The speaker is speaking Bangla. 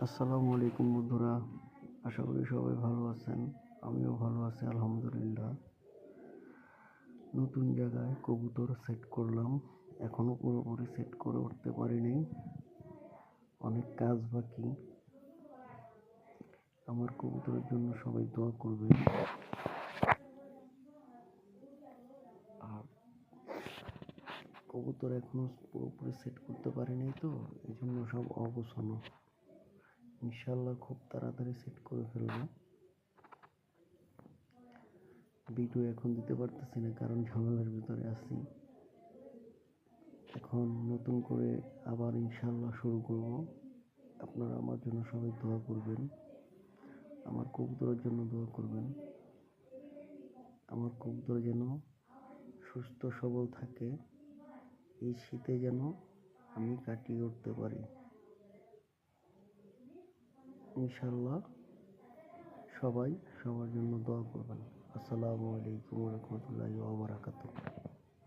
আসসালামু আলাইকুম বন্ধুরা, আশা করি সবাই ভালো আছেন। আমিও ভালো আছি আলহামদুলিল্লাহ। নতুন জায়গায় কবুতর সেট করলাম, এখনো পুরোপুরি সেট করে উঠতে পারিনি, অনেক কাজ বাকি। আমার কবুতরের জন্য সবাই দোয়া করবেন। আর কবুতর এখনো পুরোপুরি সেট করতে পারিনি, তো এই জন্য সব অগোছানো। ইনশাল্লাহ খুব তাড়াতাড়ি সেট করে ফেলবো। ভিডিও এখন দিতে পারতেছি না, কারণ ঝামেলার ভিতরে আছি। এখন নতুন করে আবার ইনশাল্লাহ শুরু করব। আপনারা আমার জন্য সবাই দোয়া করবেন, আমার কবুতরের জন্য দোয়া করবেন। আমার কবুতর যেন সুস্থ সবল থাকে, এই শীতে যেন আমি কাটিয়ে উঠতে পারি। ইনশাল্লাহ সবাই সবার জন্য দোয়া করবেন। আসসালামু আলাইকুম ওয়া রাহমাতুল্লাহি ওয়া বারাকাতুহু।